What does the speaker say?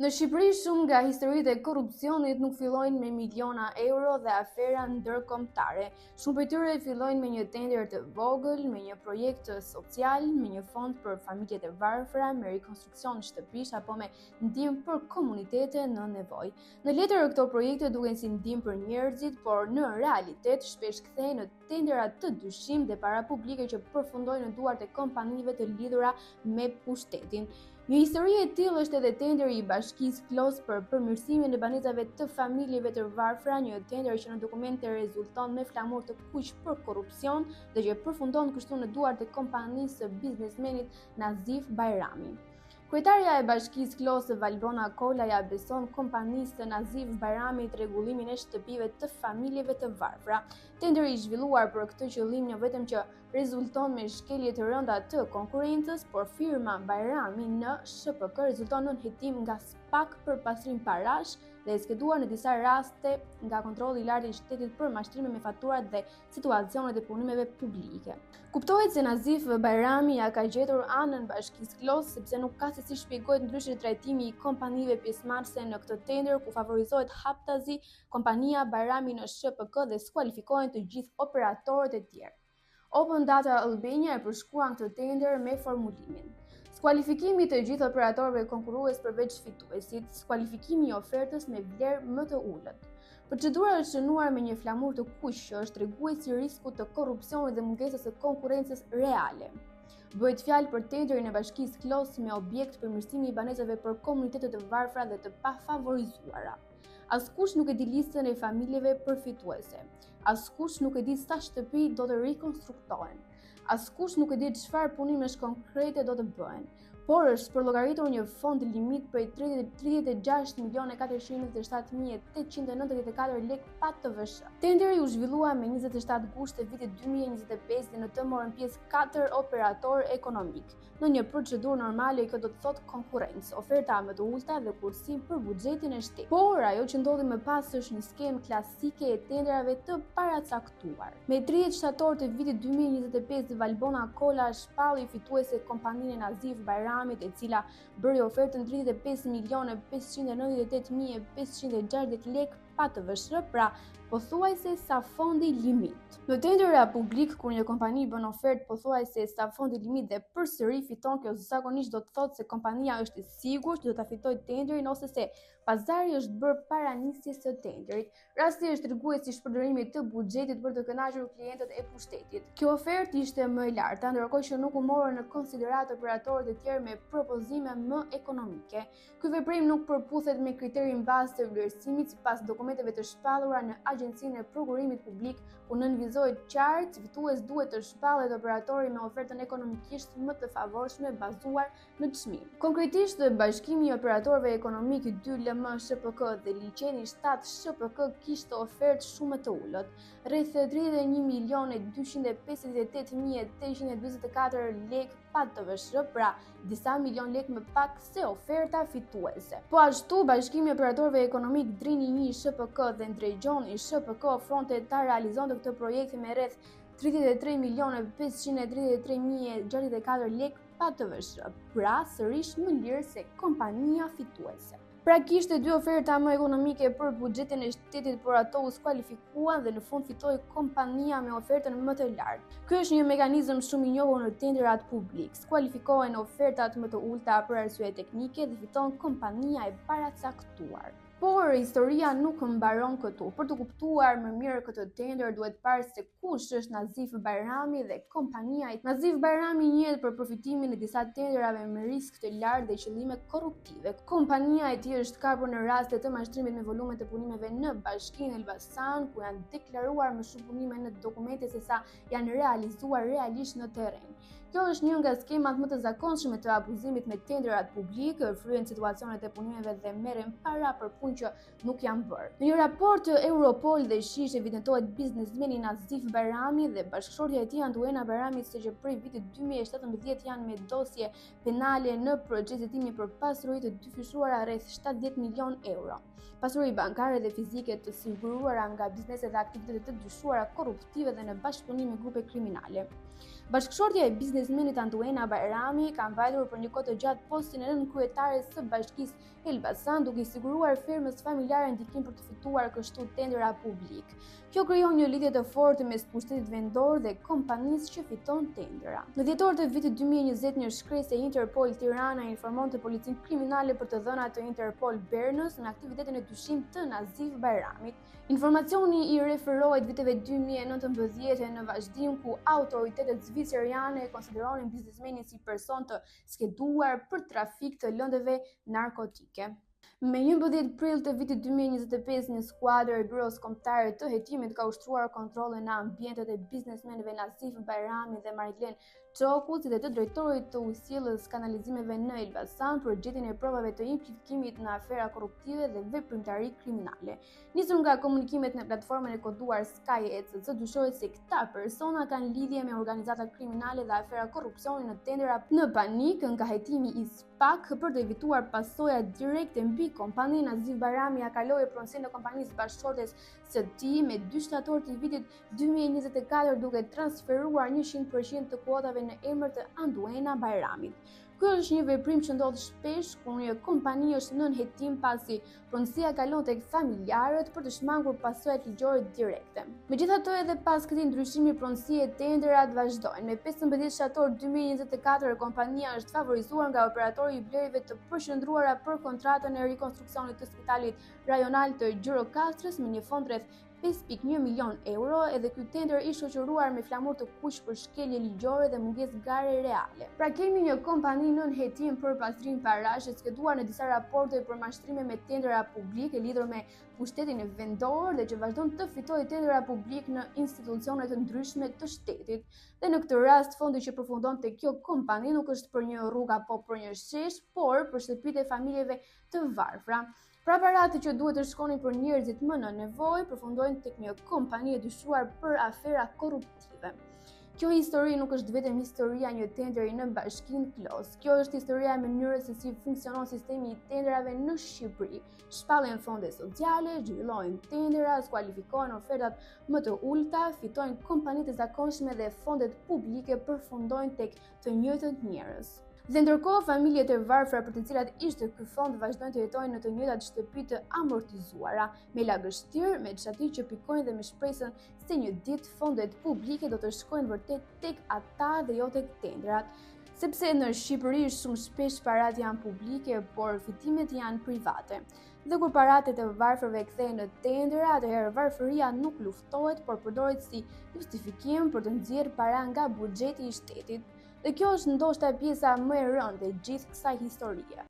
Në Shqipëri shumë nga historitë e korrupsionit nuk fillojnë me miliona euro dhe afera ndërkombëtare. Shumë prej tyre fillojnë me një tender të vogël, me një projekt social, me një fond për familjet e varfra, me rikonstruksion shtëpish apo me ndihmë për komunitete në nevojë. Në letër këto projekte duken si ndihmë për njerëzit, por në realitet shpesh kthehen në tendera të dyshim dhe para publike që përfundojnë në duart e kompanive të lidhura me pushtetin. Një histori e tillë është edhe tenderi i Bashkisë Klos për përmirësimin e banesave të familjeve të varfra, një tender që në dokumente rezulton me flamur të kuq për korrupsion dhe që përfundon kështu në duart e kompanisë së biznesmenit Nazif Bajrami. Kryetarja e Bashkisë Klos, Valbona Kolaja, beson kompanisë të Nazif Bajramit rregullimin e shtëpive të familjeve të varfra. Tenderi i zhvilluar për këtë qëllim jo vetëm që rezulton me shkelje të rënda të konkurrencës, por firma Bajrami në SHPK rezulton në hetim nga SPAK për pastrim parash dhe skeduar në disa raste nga kontrolli i lartë i shtetit për mashtrime me faturat dhe situacionet e punimeve publike. Kuptohet se Nazif Bajrami ja ka gjetur anën Bashkisë Klos sepse nuk ka se si shpjegohet ndryshe trajtimi i kompanive pjesëmarrëse në këtë tender ku favorizohet haptazi kompania Bajrami në SHPK dhe skualifikohen të gjithë operatorët e tjerë. Open Data Albania e përshkruan këtë tender me formulimin: skualifikimi të gjithë operatorëve konkurrues përveç fituesit, skualifikimi i ofertës me vlerë më të ulët. Procedura është shënuar me një flamur të kuq që është tregues i riskut të korrupsionit dhe mungesës së konkurrencës reale. Bëhet fjalë për tenderin e Bashkisë Klos me objekt përmirësimi i banesave për komunitete të varfra dhe të pafavorizuara. Askush nuk e di listën e familjeve përfituese. Askush nuk e di sa shtëpi do të rikonstruktohen. Askush nuk e di çfarë punimesh konkrete do të bëhen. Por është përllogaritur një fond limit prej 36.427.894 lek pa TVSH. Tenderi u zhvillua me 27 gusht të vitit 2025 dhe në të morën pjesë 4 operatorë ekonomik. Në një procedurë normale kjo do të thotë konkurrencë, oferta më të ulta dhe kursim për buxhetin e shtetit. Por ajo që ndodhi më pas është një skemë klasike e tenderave të paracaktuar. Me 30 shtator të vitit 2025 Valbona Kola shpalli fituese kompaninë Nazif Bajramit, e cila bëri ofertën 35.598.560 lek pa TVSH, pra pothuajse sa fondi limit. Në tendera publik, kur një kompani bën ofertë pothuajse sa fondi limit dhe përsëri fiton, kjo zakonisht do të thotë se kompania është e sigurt që do ta fitojë tenderin ose se pazari është bërë para nisjes së tenderit. Rasti është tregues i shpërdorimit të buxhetit për të kënaqur klientët e pushtetit. Kjo ofertë ishte më e larta, ndërkohë që nuk u morën në konsideratë operatorët e tjerë me propozime më ekonomike. Ky veprim nuk përputhet me kriterin bazë të vlerësimit sipas dokumenteve të shpallura në Agjencinë e Prokurimit Publik, ku nënvizohet qartë se fitues duhet të shpallet operatori me ofertën ekonomikisht më të favorshme bazuar në çmim. Konkretisht, Bashkimi i Operatorëve Ekonomik 2LM SHPK dhe liçeni 7 SHPK kishte ofertë shumë të ulët, rreth 31.258.844 lek pa TVSH, pra disa milion lek më pak se oferta fituese. Po ashtu, Bashkimi i Operatorëve Ekonomik Drini 1 SHPK dhe Ndrejgjon i SHPK ofronte ta realizonte këtë projekt me rreth 33.533.064 lek pa TVSH, pra sërish më lirë se kompania fituese. Pra kishte dy oferta më ekonomike për buxhetin e shtetit, por ato u skualifikuan dhe në fund fitoi kompania me ofertën më të lartë. Ky është një mekanizëm shumë i njohur në tenderat publik. Skualifikohen ofertat më të ulta për arsye teknike dhe fiton kompania e paracaktuar. Por historia nuk mbaron këtu. Për të kuptuar më mirë këtë tender, duhet parë se kush është Nazif Bajrami dhe kompania e tij. Nazif Bajrami njihet për përfitimin e disa tenderave me risk të lartë dhe qëllime korruptive. Kompania e tij është kapur në raste të mashtrimit me volume të punimeve në Bashkinë Elbasan, ku janë deklaruar më shumë punime në dokumente se sa janë realizuar realisht në terren. Kjo është një nga skemat më të zakonshme të abuzimit me tenderat publik, fryen situacionet e punimeve dhe merren para për punë që nuk janë bërë. Në një raport të Europol dhe Shish evidentohet biznesmeni Nazif Bajrami dhe bashkëshortja e tij Antuena Bajrami se që prej vitit 2017 janë me dosje penale në proces hetimi për pasuri të dyfishuara rreth 70 milion euro. Pasuri bankare dhe fizike të siguruara nga biznese dhe aktivitete të dyshuara korruptive dhe në bashkëpunim me grupe kriminale. Bashkëshortja e biznesmenit Anduena Bajrami ka mbajtur për një kohë të gjatë postin e nënkryetares së bashkisë Elbasan, duke i siguruar firmës familjare ndikim për të fituar kështu tendera publik. Kjo krijon një lidhje të fortë mes pushtetit vendor dhe kompanisë që fiton tendera. Në dhjetor të vitit 2020, një shkresë e Interpol Tirana informonte policinë kriminale për të dhënat të Interpol Bernës në aktivitetin e dyshim të Nazif Bajramit. Informacioni i referohet viteve 2019 në vazhdim, ku autoritetet zvicerjane e konsideronin biznesmenin si person të skeduar për trafik të lëndëve narkotike. Me 11 prill të vitit 2025, një skuadër e Byros Kombëtare të Hetimit ka ushtruar kontrolle në ambientet e biznesmenëve Nazif Bajrami dhe Marglen Çoku, si dhe të drejtorit të usjellës kanalizimeve në Elbasan për gjetjen e provave të implikimit në afera korruptive dhe veprimtari kriminale. Nisur nga komunikimet në platformën e koduar Sky ECC, dyshohet se këta persona kanë lidhje me organizata kriminale dhe afera korrupsioni në tendera në panik nga hetimi i SPAK për të evituar pasoja direkte mbi kompaninë. Nazif Bajrami ja kaloi pronësinë në kompanisë bashkëshortes së tij me 2 shtator të vitit 2024, duke transferuar 100% të kuotave në emër të Anduena Bajramit. Ky është një veprim që ndodh shpesh kur një kompani është nën hetim pasi pronësia kalon tek familjarët për të shmangur pasojat ligjore direkte. Megjithatë, edhe pas këtij ndryshimi pronësie tenderat vazhdojnë. Me 15 shtator 2024, kompania është favorizuar nga operatori i blerjeve të përqendruara për kontratën e rikonstruksionit të spitalit rajonal të Gjirokastrës me një fond rreth 5.1 milion euro, edhe ky tender i shoqëruar me flamur të kuq për shkelje ligjore dhe mungesë gare reale. Pra kemi një kompani nën hetim për pastrim parash e skeduar në disa raporte për mashtrime me tendera publike lidhur me pushtetin vendor dhe që vazhdon të fitojë tendera publik në institucione të ndryshme të shtetit. Dhe në këtë rast, fondi që përfundon te kjo kompani nuk është për një rrugë apo për një shesh, por për shtëpitë e familjeve të varfra. Pra paratë që duhet të shkonin për njerëzit më në nevojë përfundojnë tek një kompani e dyshuar për afera korruptive. Kjo histori nuk është vetëm historia një tenderi në Bashkinë Klos. Kjo është historia e mënyrës se si funksionon sistemi i tenderave në Shqipëri. Shpallen fonde sociale, zhvillohen tendera, skualifikohen ofertat më të ulta, fitojnë kompanitë e zakonshme dhe fondet publike përfundojnë tek të njëjtët njerëz. Dhe ndërkohë, familjet e varfra për të cilat ishte ky fond vazhdojnë të jetojnë në të njëjtat shtëpi të amortizuara, me lagështirë, me çati që pikojnë dhe me shpresën se një ditë fondet publike do të shkojnë vërtet tek ata dhe jo tek tendrat. Sepse në Shqipëri shumë shpesh parat janë publike, por fitimet janë private. Dhe kur paratet e varfërve kthehen në tendera, atëherë varfëria nuk luftohet, por përdoret si justifikim për të nxjerrë para nga buxheti i shtetit. Dhe kjo është ndoshta pjesa më e rëndë e gjithë kësaj historie.